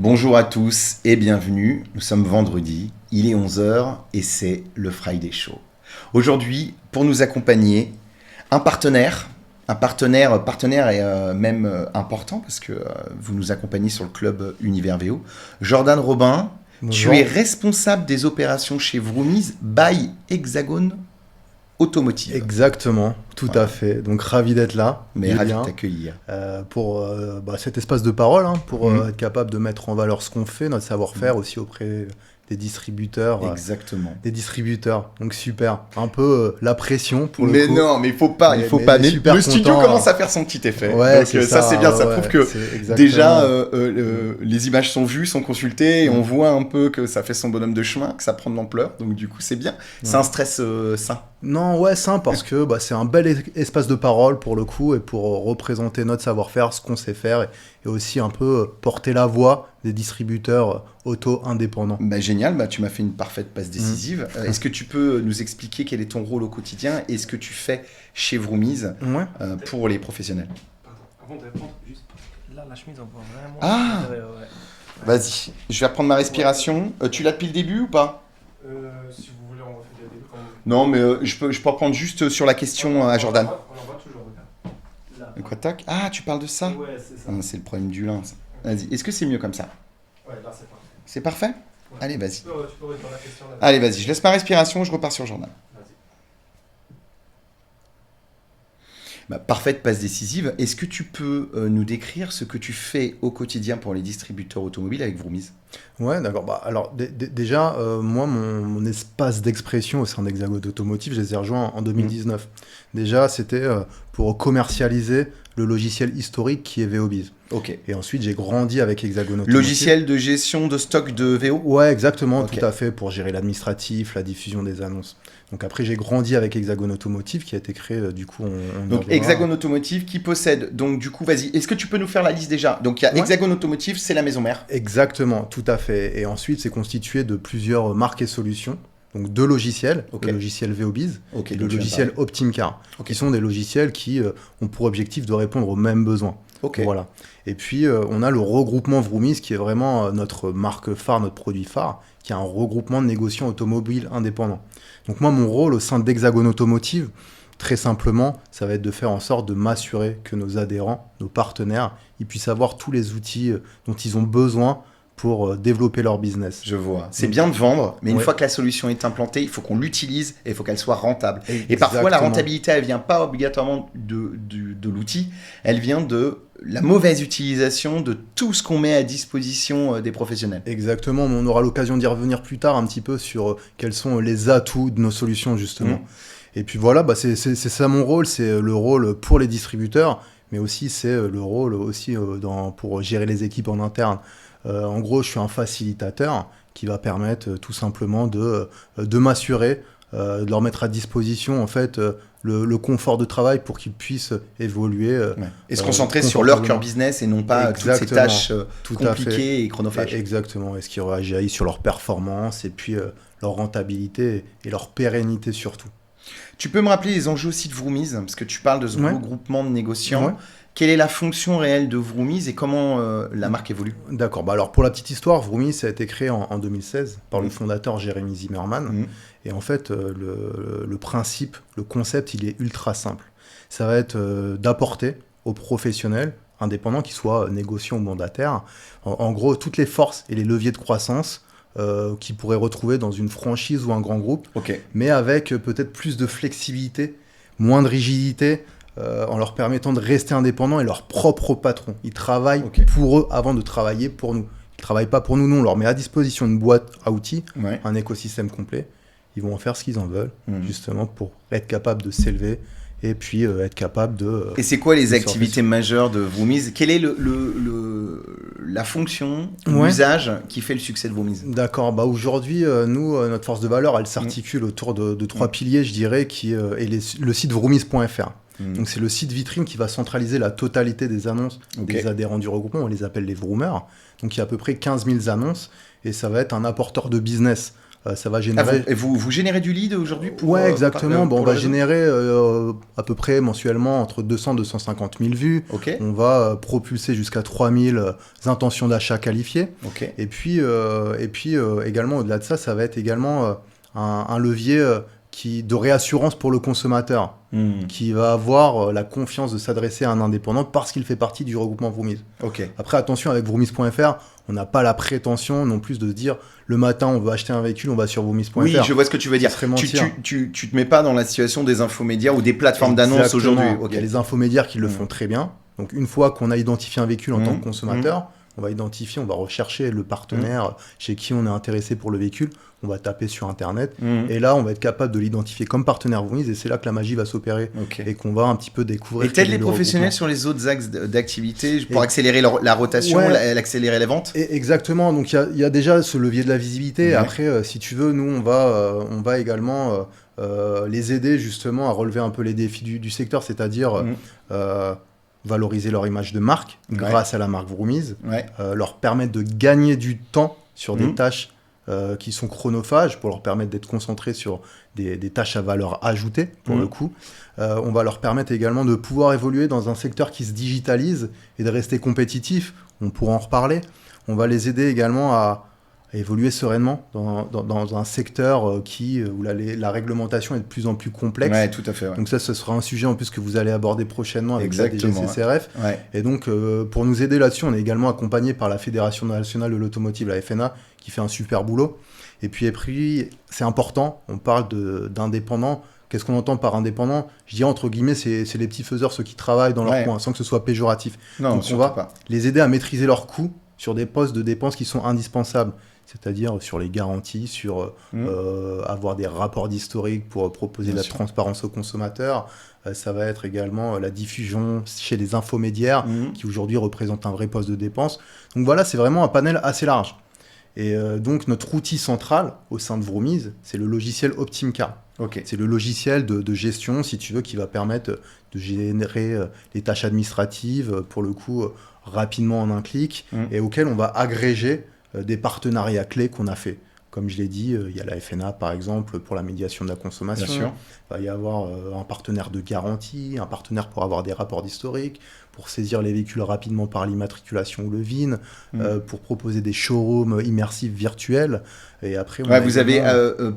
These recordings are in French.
Bonjour à tous et bienvenue. Nous sommes vendredi, il est 11 heures et c'est le Friday Show. Aujourd'hui, pour nous accompagner, un partenaire et même important parce que vous nous accompagnez sur le club Univers VO. Jordan Robin, Bonjour. tu es responsable des opérations chez Vroomies by Hexagone Automotive. Exactement, tout Voilà. à fait. Donc ravi d'être là. Mais ravi de Julien, t'accueillir. pour cet espace de parole, pour Mhm. être capable de mettre en valeur ce qu'on fait, notre savoir-faire aussi auprès des distributeurs. Exactement. Donc super. Un peu la pression pour le Mais coup. non, mais il faut pas. Mais Mais super le studio content. commence à faire son petit effet. Ouais, Donc c'est ça c'est bien. Ça ouais, prouve que c'est exactement. déjà les images sont vues, sont consultées et on voit un peu que ça fait son bonhomme de chemin, que ça prend de l'ampleur. Donc du coup c'est bien. C'est un stress sain. Non, ouais, simple, parce que c'est un bel espace de parole pour le coup, et pour représenter notre savoir-faire, ce qu'on sait faire, et aussi un peu porter la voix des distributeurs auto-indépendants. Bah, génial, bah, tu m'as fait une parfaite passe décisive. Est-ce que tu peux nous expliquer quel est ton rôle au quotidien et ce que tu fais chez Vroomies Ouais. pour les professionnels? Pardon, avant de répondre, juste là, la chemise, on voit vraiment. Ah l'intérieur, ouais. Vas-y, je vais reprendre ma respiration. Tu l'as depuis le début ou pas? Si vous voulez, on refait des débuts quand même. Non, mais je peux reprendre juste sur la question à Jordan. On en voit toujours, regarde. Là. Quoi, tac? Ah, tu parles de ça? Ouais, c'est ça. Ah, c'est le problème du lin, ça. Vas-y, est-ce que c'est mieux comme ça? Ouais, là, c'est parfait. C'est parfait? Ouais. Allez, vas-y. Tu peux répondre à la question là. Allez, vas-y, je laisse ma respiration, je repars sur Jordan. Vas-y. Bah, parfaite passe décisive. Est-ce que tu peux nous décrire ce que tu fais au quotidien pour les distributeurs automobiles avec Vroomies? Ouais, d'accord. Alors, déjà, moi, mon espace d'expression au sein d'Hexagone Automotive, je les ai rejoints en 2019. Déjà, c'était pour commercialiser le logiciel historique qui est VOBiz. Ok. Et ensuite, j'ai grandi avec Hexagone Automotive. Logiciel de gestion de stock de VO? Ouais, exactement, Ok. tout à fait, pour gérer l'administratif, la diffusion des annonces. Donc après, j'ai grandi avec Hexagone Automotive, qui a été créé, du coup, on y Donc reviendra. Hexagone Automotive qui possède, donc du coup, vas-y, est-ce que tu peux nous faire la liste déjà? Donc il y a Ouais. Hexagone Automotive, c'est la maison mère. Exactement, tout à fait. Et ensuite, c'est constitué de plusieurs marques et solutions. Donc deux logiciels, Ok. le logiciel VOBiz Ok, et donc le tu viens de logiciel parler. OptimCar, Ok. qui sont des logiciels qui ont pour objectif de répondre aux mêmes besoins. Ok. Voilà. Et puis, on a le regroupement Vroomies, qui est vraiment notre marque phare, notre produit phare, qui est un regroupement de négociants automobiles indépendants. Donc moi, mon rôle au sein d'Hexagone Automotive, très simplement, ça va être de faire en sorte de m'assurer que nos adhérents, nos partenaires, ils puissent avoir tous les outils dont ils ont besoin pour développer leur business. Je vois. C'est bien de vendre, mais une Ouais. fois que la solution est implantée, il faut qu'on l'utilise et il faut qu'elle soit rentable. Et parfois, la Exactement. rentabilité, elle vient pas obligatoirement de l'outil, elle vient de la mauvaise utilisation de tout ce qu'on met à disposition des professionnels. Exactement, mais on aura l'occasion d'y revenir plus tard un petit peu sur quels sont les atouts de nos solutions justement. Et puis voilà, c'est ça mon rôle, c'est le rôle pour les distributeurs, mais aussi c'est le rôle aussi pour gérer les équipes en interne. En gros, je suis un facilitateur qui va permettre tout simplement de m'assurer, de leur mettre à disposition en fait le confort de travail pour qu'ils puissent évoluer. Et se concentrer sur leur cœur confortablement. business et non pas toutes ces Exactement. tâches Tout à fait. compliquées et chronophages. Exactement, et ce qui réagit sur leur performance et puis leur rentabilité et leur pérennité surtout. Tu peux me rappeler les enjeux aussi de Vroomies, parce que tu parles de ce Ouais. regroupement de négociants. Ouais. Quelle est la fonction réelle de Vroomies et comment la marque évolue? D'accord, alors pour la petite histoire, Vroomies ça a été créé en 2016 par le fondateur Jérémy Zimmerman. Mhm. Et en fait, le principe, le concept, il est ultra simple. Ça va être d'apporter aux professionnels indépendants, qu'ils soient négociants ou mandataires, en gros, toutes les forces et les leviers de croissance qu'ils pourraient retrouver dans une franchise ou un grand groupe, Ok. mais avec peut-être plus de flexibilité, moins de rigidité, en leur permettant de rester indépendants et leur propre patron. Ils travaillent Ok. pour eux avant de travailler pour nous. Ils ne travaillent pas pour nous, nous on leur met à disposition une boîte à outils, Ouais. un écosystème complet. Ils vont en faire ce qu'ils en veulent, Mhm. justement pour être capable de s'élever et puis être capable de... Et c'est quoi les de activités majeures de Vroomies? Quelle est la fonction, Ouais. l'usage qui fait le succès de Vroomies? D'accord, aujourd'hui, nous, notre force de valeur, elle s'articule autour de trois piliers, je dirais, et le site vroomies.fr. Donc c'est le site vitrine qui va centraliser la totalité des annonces Ok. des adhérents du regroupement, on les appelle les vroomers. Donc il y a à peu près 15 000 annonces, et ça va être un apporteur de business Ça va générer... Vous générez du lead aujourd'hui pour, Ouais, exactement. pour On le va réseau générer à peu près mensuellement entre 200 et 250 000 vues. Ok, On va propulser jusqu'à 3000 intentions d'achat qualifiées. ok. Et puis également, au-delà de ça, ça va être également un levier de réassurance pour le consommateur, qui va avoir la confiance de s'adresser à un indépendant parce qu'il fait partie du regroupement Vroomies. Ok. Après, attention, avec Vroomies.fr, on n'a pas la prétention non plus de se dire le matin, on veut acheter un véhicule, on va sur Vroomies.fr. Oui, je vois ce que tu veux dire. Ça serait mentir. Tu te mets pas dans la situation des infomédiaires ou des plateformes d'annonces Exactement. aujourd'hui. Ok. Il y a les infomédiaires qui le font très bien. Donc, une fois qu'on a identifié un véhicule en tant que consommateur, on va identifier, on va rechercher le partenaire chez qui on est intéressé pour le véhicule. On va taper sur Internet. Et là, on va être capable de l'identifier comme partenaire Vroomies. Et c'est là que la magie va s'opérer. Ok. Et qu'on va un petit peu découvrir. Et t'aides quel est les le professionnels regroupement. sur les autres axes d'activité pour Et- accélérer la rotation, Ouais. accélérer les ventes. Et exactement. Donc, il y a déjà ce levier de la visibilité. Ouais. Après, si tu veux, nous, on va également les aider justement à relever un peu les défis du secteur. C'est-à-dire valoriser leur image de marque grâce à la marque Vroomies. Ouais. Leur permettre de gagner du temps sur des Mhm. tâches qui sont chronophages, pour leur permettre d'être concentrés sur des tâches à valeur ajoutée, pour le coup. On va leur permettre également de pouvoir évoluer dans un secteur qui se digitalise et de rester compétitif. On pourra en reparler. On va les aider également à évoluer sereinement dans un secteur où la réglementation est de plus en plus complexe. Ouais, tout à fait. Ouais. Donc ça, ce sera un sujet en plus que vous allez aborder prochainement avec Exactement, la DGCCRF. Ouais. Et donc, pour nous aider là-dessus, on est également accompagné par la Fédération nationale de l'automotive, la FNA, qui fait un super boulot. Et puis c'est important, on parle d'indépendants. Qu'est-ce qu'on entend par indépendant? Je dirais entre guillemets, c'est les petits faiseurs, ceux qui travaillent dans leur coin, sans que ce soit péjoratif. Non, Donc on surtout va pas. les aider à maîtriser leurs coûts sur des postes de dépenses qui sont indispensables. C'est-à-dire sur les garanties, sur avoir des rapports d'historique pour proposer de la transparence aux consommateurs. Ça va être également la diffusion chez les infomédiaires, qui aujourd'hui représentent un vrai poste de dépense. Donc voilà, c'est vraiment un panel assez large. Et donc notre outil central au sein de Vroomies, c'est le logiciel Optimcar. Ok. C'est le logiciel de gestion, si tu veux, qui va permettre de générer les tâches administratives, pour le coup, rapidement en un clic, et auquel on va agréger des partenariats clés qu'on a fait. Comme je l'ai dit, il y a la FNA, par exemple, pour la médiation de la consommation. Bien sûr. Il va y avoir un partenaire de garantie, un partenaire pour avoir des rapports d'historique, pour saisir les véhicules rapidement par l'immatriculation ou le VIN, pour proposer des showrooms immersifs virtuels. Et après, vous avez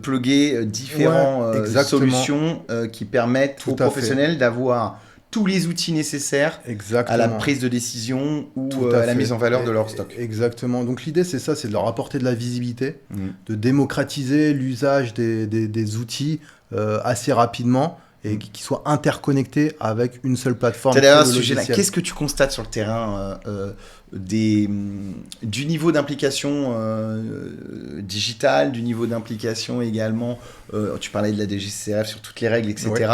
plugué différentes solutions qui permettent aux professionnels d'avoir tous les outils nécessaires à la prise de décision ou à la mise en valeur de leur stock. Exactement. Donc l'idée, c'est ça, c'est de leur apporter de la visibilité, de démocratiser l'usage des outils assez rapidement et qui soient interconnectés avec une seule plateforme. C'est d'ailleurs ce sujet-là. Qu'est-ce que tu constates sur le terrain du niveau d'implication digitale, du niveau d'implication également, tu parlais de la DGCCRF sur toutes les règles, etc.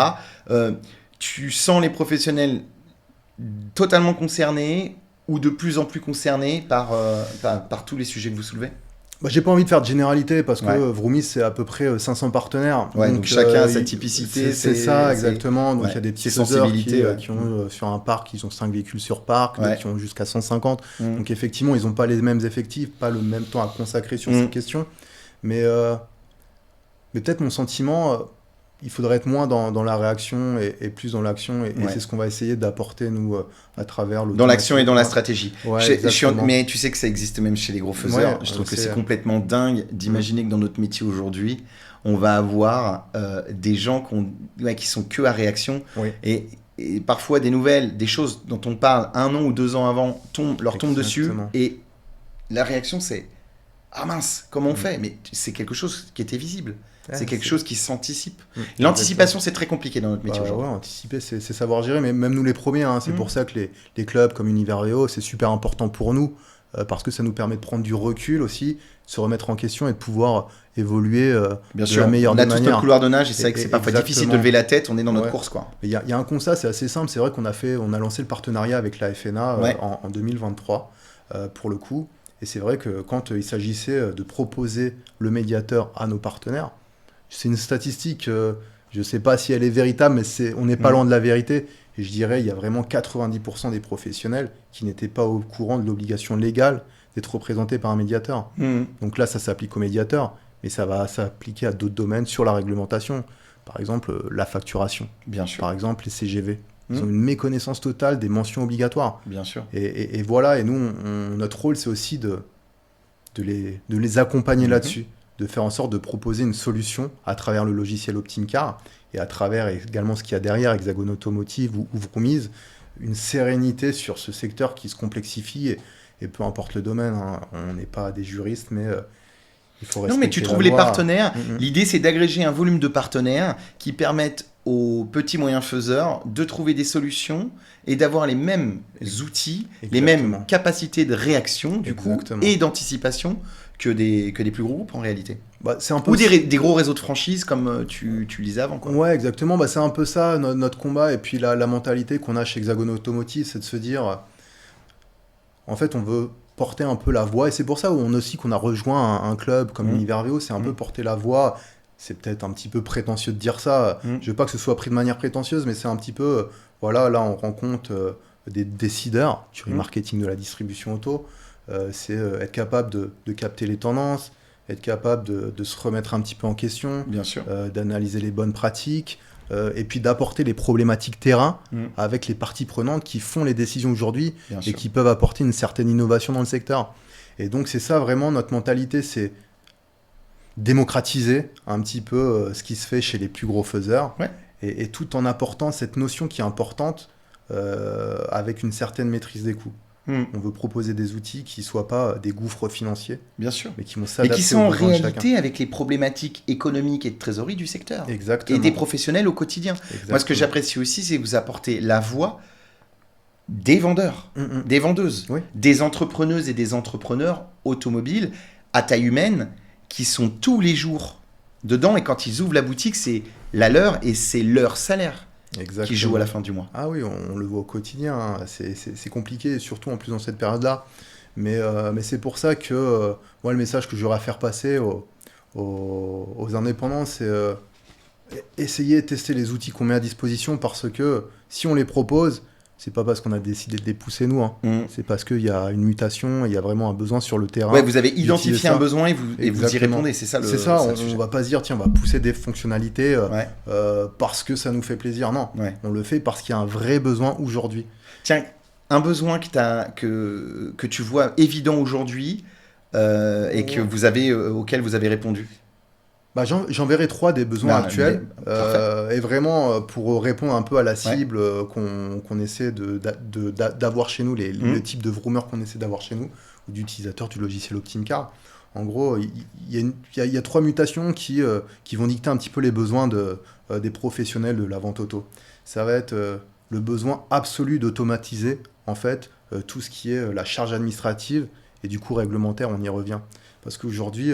Tu sens les professionnels totalement concernés ou de plus en plus concernés par tous les sujets que vous soulevez? J'ai pas envie de faire de généralité parce que Vroomies, c'est à peu près 500 partenaires. Donc chacun a sa typicité. C'est ça, exactement. Donc il y a des petits sensibilités qui ont Mm. sur un parc, ils ont 5 véhicules sur parc, d'autres qui ont jusqu'à 150. Mm. Donc effectivement, ils n'ont pas les mêmes effectifs, pas le même temps à consacrer sur ces questions. Mais peut-être mon sentiment, il faudrait être moins dans la réaction et plus dans l'action. Et c'est ce qu'on va essayer d'apporter, nous, à travers le... Dans l'action et dans la stratégie. Ouais, mais tu sais que ça existe même chez les gros faiseurs. Je trouve que c'est complètement dingue d'imaginer que dans notre métier aujourd'hui, on va avoir des gens qui sont que à réaction. Et parfois des nouvelles, des choses dont on parle 1 an ou 2 ans avant, leur tombent dessus. Et la réaction, c'est « Ah mince, comment on fait ?» Mais c'est quelque chose qui était visible. C'est quelque chose qui s'anticipe. L'anticipation, c'est très compliqué dans notre métier aujourd'hui. Anticiper, c'est savoir gérer, mais même nous les premiers, c'est pour ça que les clubs comme Univervéo, c'est super important pour nous, parce que ça nous permet de prendre du recul aussi, se remettre en question et de pouvoir évoluer de la meilleure des manières. On a tout notre couloir de nage et c'est vrai que c'est parfois difficile de lever la tête, on est dans notre course. Il y a un constat, c'est assez simple, c'est vrai qu'on a lancé le partenariat avec la FNA en 2023, pour le coup, et c'est vrai que quand il s'agissait de proposer le médiateur à nos partenaires, c'est une statistique, je ne sais pas si elle est véritable, mais on n'est pas loin de la vérité. Et je dirais, il y a vraiment 90% des professionnels qui n'étaient pas au courant de l'obligation légale d'être représentés par un médiateur. Donc là, ça s'applique aux médiateurs. mais ça va s'appliquer à d'autres domaines sur la réglementation. Par exemple, la facturation. Bien sûr. Par exemple, les CGV. Ils ont une méconnaissance totale des mentions obligatoires. Bien sûr. Et voilà, et nous, notre rôle, c'est aussi de les accompagner là-dessus, de faire en sorte de proposer une solution à travers le logiciel OptimCar et à travers également ce qu'il y a derrière, Hexagon Automotive ou Vroomese, une sérénité sur ce secteur qui se complexifie et peu importe le domaine, hein, on n'est pas des juristes, mais il faut respecter Non, mais tu la trouves les loi. partenaires. L'idée, c'est d'agréger un volume de partenaires qui permettent aux petits moyens faiseurs de trouver des solutions et d'avoir les mêmes outils, les Exactement. mêmes capacités de réaction du coup, Exactement. et d'anticipation que des plus gros groupes en réalité. Bah, c'est un peu Ou des gros réseaux de franchise comme tu le disais avant. Quoi. Ouais, exactement. Bah, c'est un peu ça, notre combat. Et puis la mentalité qu'on a chez Hexagon Automotive, c'est de se dire, en fait, on veut porter un peu la voix. Et c'est pour ça qu'on a rejoint un club comme Univers VO, c'est un peu porter la voix. C'est peut-être un petit peu prétentieux de dire ça. Je veux pas que ce soit pris de manière prétentieuse, mais c'est un petit peu, voilà, là, on rencontre des décideurs du remarketing de la distribution auto. C'est être capable de capter les tendances, être capable de se remettre un petit peu en question, Bien sûr. d'analyser les bonnes pratiques, et puis d'apporter les problématiques terrain avec les parties prenantes qui font les décisions aujourd'hui Bien et sûr. qui peuvent apporter une certaine innovation dans le secteur. Et donc c'est ça vraiment notre mentalité, c'est démocratiser un petit peu ce qui se fait chez les plus gros faiseurs, Ouais. et tout en apportant cette notion qui est importante avec une certaine maîtrise des coûts. On veut proposer des outils qui ne soient pas des gouffres financiers, Bien sûr. mais qui vont Mais s'adapter qui sont en aux besoins de chacun. réalité avec les problématiques économiques et de trésorerie du secteur. Exactement. Et des professionnels au quotidien. Moi, ce que Exactement. j'apprécie aussi, c'est que vous apportez la voix des vendeurs, des vendeuses, Oui. des entrepreneuses et des entrepreneurs automobiles à taille humaine qui sont tous les jours dedans. Et quand ils ouvrent la boutique, c'est la leur et c'est leur salaire Exactement. qui joue à la fin du mois. Ah oui, on le voit au quotidien, hein. C'est compliqué, surtout en plus dans cette période-là. Mais c'est pour ça que moi, le message que j'aurais à faire passer aux indépendants, c'est essayer de tester les outils qu'on met à disposition, parce que si on les propose, c'est pas parce qu'on a décidé de les pousser nous, hein. C'est parce qu'il y a une mutation, il y a vraiment un besoin sur le terrain. Ouais, vous avez d'utiliser identifié un ça. besoin et vous y Exactement. répondez, c'est ça le C'est ça, le on sujet. va pas se dire, tiens, on va pousser des fonctionnalités Ouais. parce que ça nous fait plaisir. Non, Ouais. on le fait parce qu'il y a un vrai besoin aujourd'hui. Tiens, un besoin que tu vois évident aujourd'hui et que vous avez, auquel vous avez répondu. Bah, j'en verrai 3 des besoins Non, actuels, mais- parfait. et vraiment pour répondre un peu à la cible qu'on essaie d'avoir chez nous, le type de vroomers qu'on essaie d'avoir chez nous, ou d'utilisateurs du logiciel OptimCar. En gros, il y a 3 mutations qui vont dicter un petit peu les besoins des professionnels de la vente auto. Ça va être le besoin absolu d'automatiser en fait tout ce qui est la charge administrative et du coût réglementaire, on y revient. Parce qu'aujourd'hui,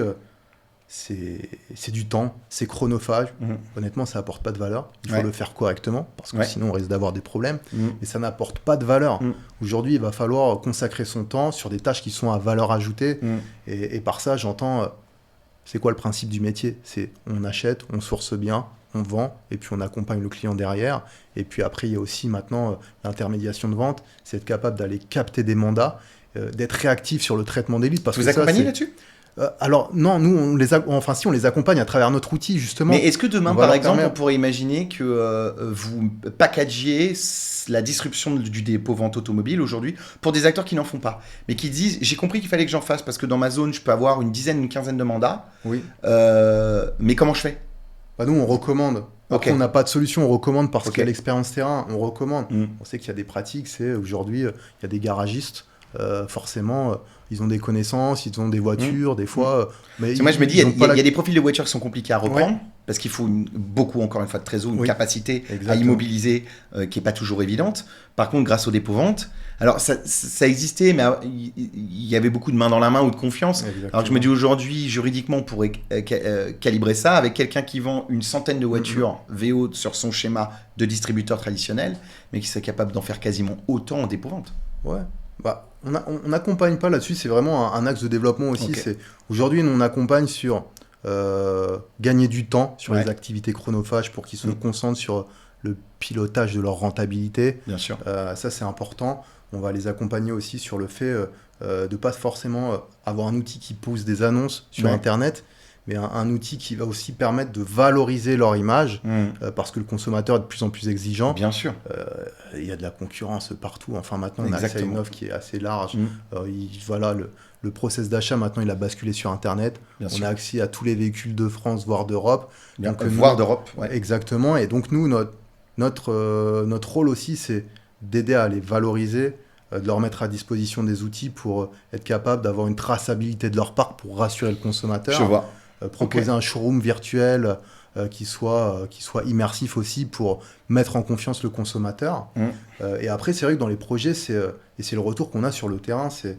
c'est du temps, c'est chronophage. Honnêtement, ça n'apporte pas de valeur. Il faut Ouais. le faire correctement, parce que Ouais. sinon on risque d'avoir des problèmes. Mais ça n'apporte pas de valeur. Aujourd'hui, il va falloir consacrer son temps sur des tâches qui sont à valeur ajoutée. Et par ça, j'entends, c'est quoi le principe du métier? C'est on achète, on source bien, on vend, et puis on accompagne le client derrière. Et puis après, il y a aussi maintenant l'intermédiation de vente, c'est être capable d'aller capter des mandats, d'être réactif sur le traitement des leads. Parce Vous que ça, accompagnez c'est- là-dessus? alors non, nous on les accompagne à travers notre outil justement. Mais est-ce que demain, On va par leur exemple, permettre- on pourrait imaginer que vous packagiez la distribution du dépôt vente automobile aujourd'hui pour des acteurs qui n'en font pas, mais qui disent j'ai compris qu'il fallait que j'en fasse parce que dans ma zone je peux avoir une dizaine, une quinzaine de mandats, Oui. mais comment je fais? Bah, nous on recommande. Après, Ok. on n'a pas de solution, on recommande parce Ok. qu'il y a l'expérience terrain, on recommande. On sait qu'il y a des pratiques, c'est aujourd'hui il y a des garagistes, forcément ils ont des connaissances, ils ont des voitures, des fois. Mais Parce que moi je me dis, ils ont il pas la- y a des profils de voitures qui sont compliqués à reprendre, parce qu'il faut beaucoup, encore une fois, de trésor, une Oui. capacité à Exactement. immobiliser qui n'est pas toujours évidente. Par contre, grâce au dépôt-vente, alors ça existait, mais il y avait beaucoup de main dans la main ou de confiance. Exactement. Alors que je me dis aujourd'hui, juridiquement, on pourrait calibrer ça avec quelqu'un qui vend une centaine de voitures VO sur son schéma de distributeur traditionnel, mais qui serait capable d'en faire quasiment autant en dépôt-vente. Ouais. Bah, on n'accompagne pas là-dessus, c'est vraiment un axe de développement aussi. Ok. Aujourd'hui, nous on accompagne sur gagner du temps sur Ouais. les activités chronophages pour qu'ils se concentrent sur le pilotage de leur rentabilité. Bien sûr. Ça, c'est important. On va les accompagner aussi sur le fait de pas forcément avoir un outil qui pousse des annonces sur Ouais. Internet, mais un outil qui va aussi permettre de valoriser leur image, Mmh. parce que le consommateur est de plus en plus exigeant. Bien sûr. Il y a de la concurrence partout. Enfin, maintenant, on a accès à Exactement. une offre qui est assez large. Mmh. Voilà, le process d'achat, maintenant, il a basculé sur Internet. Bien On sûr. a accès à tous les véhicules de France, voire d'Europe. Bien, Donc, voire nous- d'Europe. Ouais. Exactement. Et donc, nous, notre rôle aussi, c'est d'aider à les valoriser, de leur mettre à disposition des outils pour être capable d'avoir une traçabilité de leur parc pour rassurer le consommateur. Je vois. Proposer un showroom virtuel qui soit immersif aussi pour mettre en confiance le consommateur. Et après, c'est vrai que dans les projets, et c'est le retour qu'on a sur le terrain, c'est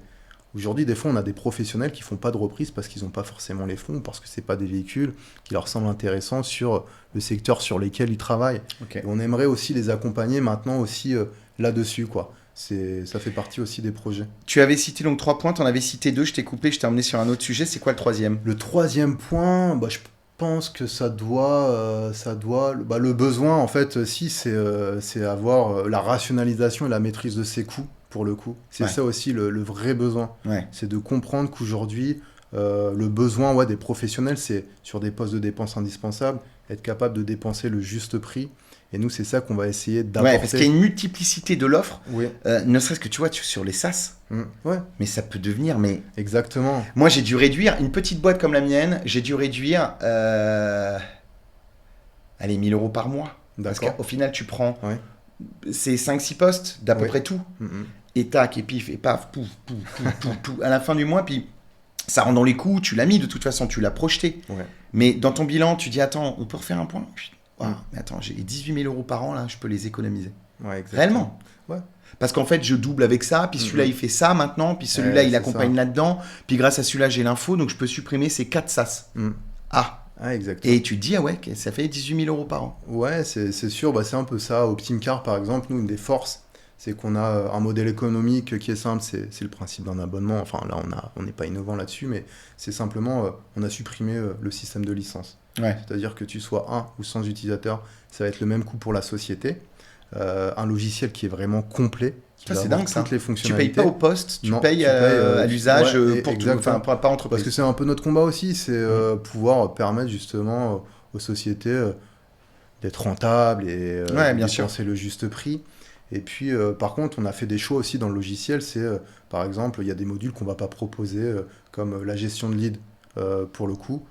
aujourd'hui, des fois, on a des professionnels qui font pas de reprise parce qu'ils n'ont pas forcément les fonds, parce que c'est pas des véhicules qui leur semblent intéressants sur le secteur sur lequel ils travaillent. Ok. Et on aimerait aussi les accompagner maintenant aussi là-dessus, quoi. Ça fait partie aussi des projets. Tu avais cité donc 3 points, tu en avais cité 2, je t'ai coupé, je t'ai emmené sur un autre sujet. C'est quoi le troisième? Le troisième point, je pense que ça doit le besoin, en fait, si, c'est avoir la rationalisation et la maîtrise de ses coûts, pour le coup. C'est Ouais. ça aussi le vrai besoin. Ouais. C'est de comprendre qu'aujourd'hui, le besoin des professionnels, c'est sur des postes de dépenses indispensables, être capable de dépenser le juste prix. Et nous, c'est ça qu'on va essayer d'apporter. Ouais, parce qu'il y a une multiplicité de l'offre, Oui. ne serait-ce que tu vois sur les SaaS, Ouais, mais ça peut devenir, mais exactement. moi j'ai dû réduire, une petite boîte comme la mienne, j'ai dû réduire, allez, 1000 euros par mois. Parce D'accord. qu'au final, tu prends Ouais. ces 5-6 postes d'à peu Ouais. près tout, Mhm. et tac, et pif, et paf, pouf, pouf, pouf, pouf, pouf, à la fin du mois, puis ça rentre dans les coûts, tu l'as mis de toute façon, tu l'as projeté. Ouais. Mais dans ton bilan, tu dis, attends, on peut refaire un point? Ouah, Mm. mais attends, j'ai 18 000 euros par an, là, je peux les économiser. Ouais, exactement. Réellement. Ouais. Parce qu'en fait, je double avec ça, puis celui-là, il fait ça maintenant, puis celui-là, Ouais, il c'est accompagne ça. là-dedans, puis grâce à celui-là, j'ai l'info, donc je peux supprimer ces 4 SAS. Mm. Ah, Ah, exactement. et tu te dis, ah ouais, ça fait 18 000 euros par an. Ouais, c'est sûr, c'est un peu ça. Optimcar, par exemple, nous, une des forces, c'est qu'on a un modèle économique qui est simple, c'est le principe d'un abonnement. Enfin, là, on n'est pas innovant là-dessus, mais c'est simplement, on a supprimé le système de licence. Ouais. C'est-à-dire que tu sois 1 ou 100 utilisateurs, ça va être le même coût pour la société. Un logiciel qui est vraiment complet, qui Ça, va c'est avoir dingue, ça. toutes les Tu fonctionnalités. payes pas au poste, tu Non, payes tu payes, à l'usage ouais, pour tout, exactement. enfin, pas entreprise. Parce que c'est un peu notre combat aussi, c'est pouvoir permettre justement aux sociétés d'être rentables et Ouais, de bien sûr. dépenser le juste prix. Et puis, par contre, on a fait des choix aussi dans le logiciel. C'est, par exemple, il y a des modules qu'on ne va pas proposer, comme la gestion de lead, pour le coup.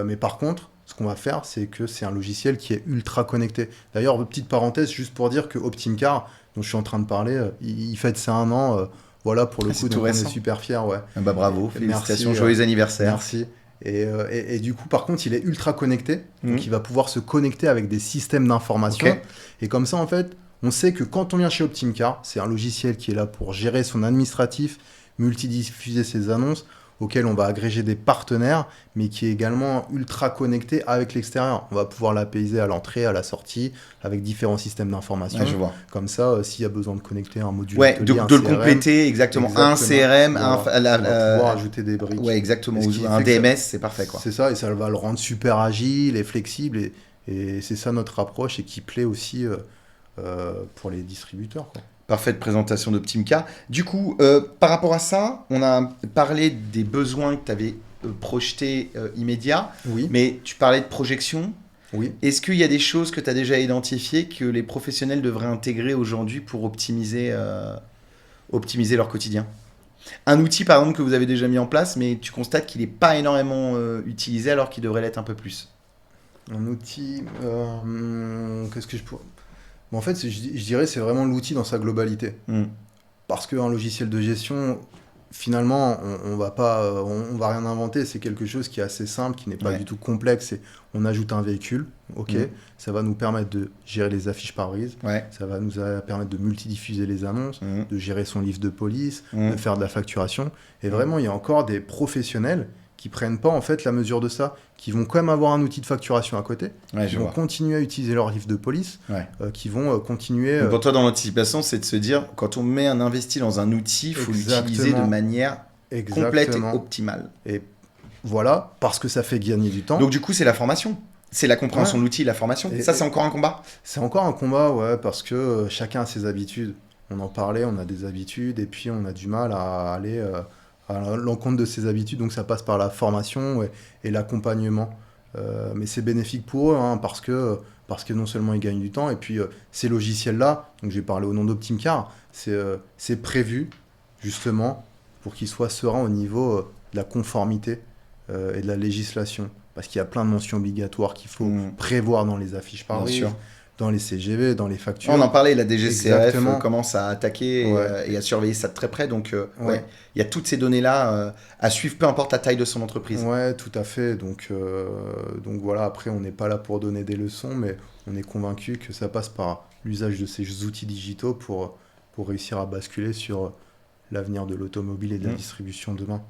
Mais par contre, ce qu'on va faire, c'est que c'est un logiciel qui est ultra connecté. D'ailleurs, petite parenthèse, juste pour dire que Optimcar, dont je suis en train de parler, il fête ses 1 an. Voilà, pour le Ah, coup, c'est tout donc on est récent. super fiers. Ouais. Ah bah bravo, félicitations, Merci, joyeux anniversaire. Merci. Et du coup, par contre, il est ultra connecté. Mhm. Donc, il va pouvoir se connecter avec des systèmes d'information. Ok. Et comme ça, en fait, on sait que quand on vient chez Optimcar, c'est un logiciel qui est là pour gérer son administratif, multidiffuser ses annonces, auquel on va agréger des partenaires, mais qui est également ultra connecté avec l'extérieur. On va pouvoir l'apaiser à l'entrée, à la sortie, avec différents systèmes d'information. Ouais, je vois. Comme ça, s'il y a besoin de connecter un module Ouais, atelier, un de le CRM, compléter, exactement. Un CRM, voilà, un, on va pouvoir ajouter des briques. ouais, exactement. Et ce qui Un fait que DMS, c'est parfait, quoi. C'est ça, et ça va le rendre super agile et flexible, et c'est ça notre approche, et qui plaît aussi pour les distributeurs, quoi. Parfaite présentation d'Optimcar. Du coup, par rapport à ça, on a parlé des besoins que tu avais projetés immédiats, Oui, mais tu parlais de projection. oui. Est-ce qu'il y a des choses que tu as déjà identifiées que les professionnels devraient intégrer aujourd'hui pour optimiser leur quotidien? Un outil, par exemple, que vous avez déjà mis en place, mais tu constates qu'il n'est pas énormément utilisé alors qu'il devrait l'être un peu plus. Un outil, qu'est-ce que je pourrais... Bon, en fait, je dirais c'est vraiment l'outil dans sa globalité. Parce qu'un logiciel de gestion, finalement, on va rien inventer. C'est quelque chose qui est assez simple, qui n'est pas Ouais. du tout complexe. On ajoute un véhicule, ok. Ça va nous permettre de gérer les affiches par brise. Ouais. Ça va nous permettre de multidiffuser les annonces, Mhm. de gérer son livre de police, Mhm. de faire de la facturation. Et vraiment, il y a encore des professionnels qui prennent pas en fait la mesure de ça, qui vont quand même avoir un outil de facturation à côté, Ouais, qui je vont vois. continuer à utiliser leur livre de police, Ouais. qui vont continuer... Donc pour toi, dans l'anticipation, c'est de se dire, quand on met un investi dans un outil, il faut l'utiliser de Exactement. manière complète et exactement. optimale. Et voilà, parce que ça fait gagner du temps. Donc du coup, c'est la formation. C'est la compréhension de l'outil, la formation. Et- Ça, c'est encore un combat. C'est encore un combat, ouais, parce que chacun a ses habitudes. On en parlait, on a des habitudes, et puis on a du mal à aller à l'encontre de ses habitudes. Donc ça passe par la formation et l'accompagnement. Mais c'est bénéfique pour eux, hein, parce que non seulement ils gagnent du temps, et puis ces logiciels-là, donc j'ai parlé au nom d'Optimcar, c'est prévu justement pour qu'ils soient sereins au niveau de la conformité et de la législation. Parce qu'il y a plein de mentions obligatoires qu'il faut prévoir dans les affiches par Bien rive, sûr. dans les CGV, dans les factures. On en parlait, la DGCCRF Exactement. commence à attaquer Ouais. et à surveiller ça de très près. Donc, Ouais. il y a toutes ces données-là à suivre, peu importe la taille de son entreprise. Ouais, tout à fait. Donc voilà, après, on n'est pas là pour donner des leçons, mais on est convaincu que ça passe par l'usage de ces outils digitaux pour réussir à basculer sur l'avenir de l'automobile et de la distribution demain.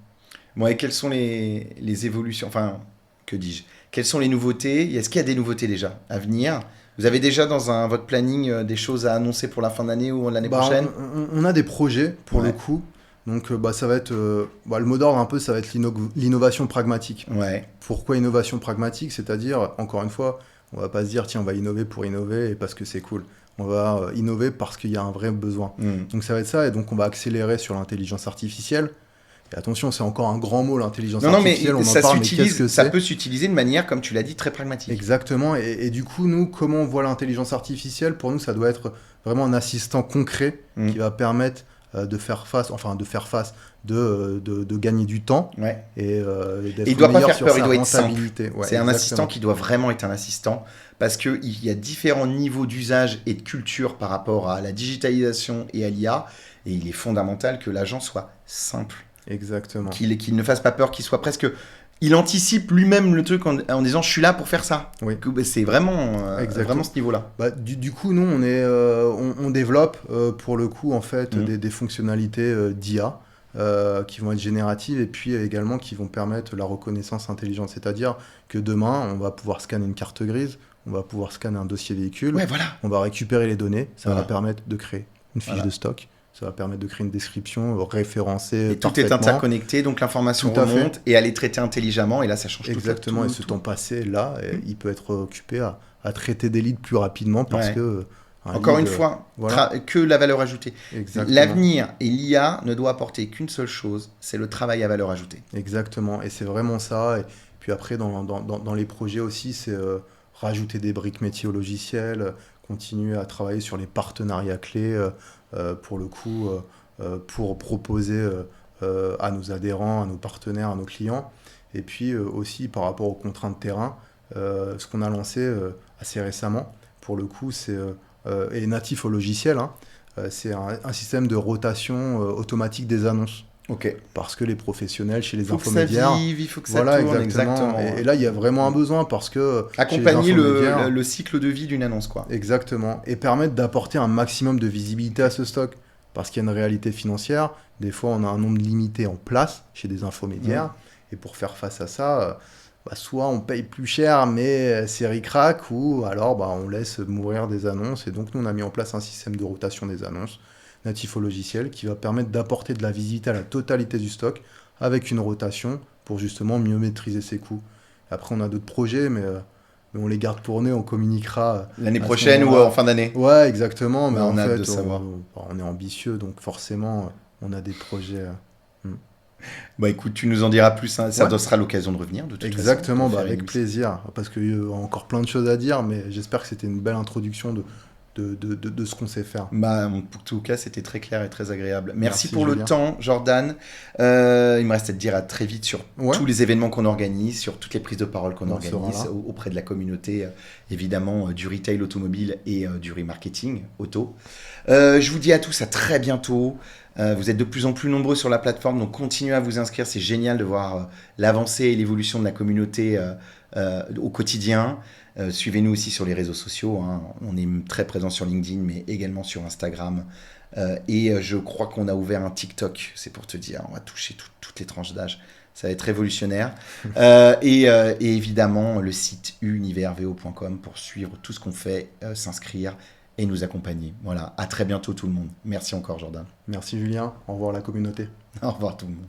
Bon, et quelles sont les évolutions, enfin, que dis-je? Quelles sont les nouveautés? Est-ce qu'il y a des nouveautés déjà à venir? Vous avez déjà dans votre planning des choses à annoncer pour la fin d'année ou l'année prochaine? On a des projets pour Ouais. le coup. Donc ça va être le mot d'ordre un peu, ça va être l'innovation pragmatique. Ouais, Pourquoi innovation pragmatique? C'est-à-dire, encore une fois, on va pas se dire tiens, on va innover pour innover et parce que c'est cool. On va innover parce qu'il y a un vrai besoin. Donc ça va être ça, et donc on va accélérer sur l'intelligence artificielle. Et attention, c'est encore un grand mot, l'intelligence non, mais artificielle, on en ça parle, mais qu'est-ce s'utilise, que ça c'est? peut s'utiliser de manière, comme tu l'as dit, très pragmatique. Exactement, et du coup, nous, comment on voit l'intelligence artificielle? Pour nous, ça doit être vraiment un assistant concret qui va permettre de faire face, de gagner du temps Ouais. et d'être Et il doit pas meilleur faire sur peur, sa il doit être simple. rentabilité. Ouais, C'est un exactement. assistant qui doit vraiment être un assistant parce qu'il y a différents niveaux d'usage et de culture par rapport à la digitalisation et à l'IA. Et il est fondamental que l'agent soit simple, Exactement. qu'il ne fasse pas peur, qu'il soit presque... Il anticipe lui-même le truc en disant « je suis là pour faire ça Oui. ». C'est vraiment, Exactement. vraiment ce niveau-là. Du coup, nous, on développe pour le coup en fait des fonctionnalités d'IA qui vont être génératives et puis également qui vont permettre la reconnaissance intelligente. C'est-à-dire que demain, on va pouvoir scanner une carte grise, on va pouvoir scanner un dossier véhicule, Ouais, voilà. on va récupérer les données, ça Voilà. va permettre de créer une fiche Voilà. de stock, ça va permettre de créer une description référencée Et tout est parfaitement. interconnecté, donc l'information Tout à fait. remonte et elle est traitée intelligemment. Et là, ça change Exactement, et ce temps passé là, il peut être occupé à traiter des leads plus rapidement parce Ouais. que un Encore lead, une fois, voilà. que la valeur ajoutée. Exactement. L'avenir et l'IA ne doit apporter qu'une seule chose, c'est le travail à valeur ajoutée. Exactement, et c'est vraiment ça. Et puis après, dans les projets aussi, c'est rajouter des briques métiers au logiciel, continuer à travailler sur les partenariats clés pour le coup, pour proposer à nos adhérents, à nos partenaires, à nos clients. Et puis aussi par rapport aux contraintes terrain, ce qu'on a lancé assez récemment, pour le coup, c'est et natif au logiciel, hein, c'est un système de rotation automatique des annonces. Ok. Parce que les professionnels chez les Il faut que ça infomédiaires, vive, il faut que ça voilà, tourne, exactement. Et là, il y a vraiment un besoin parce que chez les Accompagner infomédiaires, le cycle de vie d'une annonce, quoi. exactement, et permettre d'apporter un maximum de visibilité à ce stock. Parce qu'il y a une réalité financière, des fois on a un nombre limité en place chez des infomédiaires, et pour faire face à ça, soit on paye plus cher mais c'est ric-rac, ou alors on laisse mourir des annonces. Et donc nous on a mis en place un système de rotation des annonces natif au logiciel qui va permettre d'apporter de la visibilité à la totalité du stock avec une rotation pour justement mieux maîtriser ses coûts. Après on a d'autres projets, mais on les garde pour nous, on communiquera L'année à ce prochaine ou moment-là. en fin d'année. Ouais, exactement, mais Ouais, on en a hâte fait, de savoir. on est ambitieux, donc forcément, on a des projets. Bah écoute, tu nous en diras plus, hein. Ça Ouais. sera l'occasion de revenir, de toute Exactement, façon. pour faire avec une- plaisir, parce qu'il y a encore plein de choses à dire, mais j'espère que c'était une belle introduction de ce qu'on sait faire. Bah, en tout cas, c'était très clair et très agréable. Merci Merci, pour Julien. le temps, Jordan. Il me reste à te dire à très vite sur Ouais. tous les événements qu'on organise, sur toutes les prises de parole qu'on On organise sera là. auprès de la communauté, évidemment, du retail automobile et du remarketing auto. Je vous dis à tous à très bientôt. Vous êtes de plus en plus nombreux sur la plateforme, donc continuez à vous inscrire. C'est génial de voir l'avancée et l'évolution de la communauté au quotidien. Suivez-nous aussi sur les réseaux sociaux, hein. On est très présent sur LinkedIn, mais également sur Instagram. Et je crois qu'on a ouvert un TikTok, c'est pour te dire. On va toucher toutes les tranches d'âge. Ça va être révolutionnaire. Et évidemment, le site universvo.com pour suivre tout ce qu'on fait, s'inscrire et nous accompagner. Voilà, à très bientôt tout le monde. Merci encore, Jordan. Merci Julien, au revoir la communauté. Au revoir tout le monde.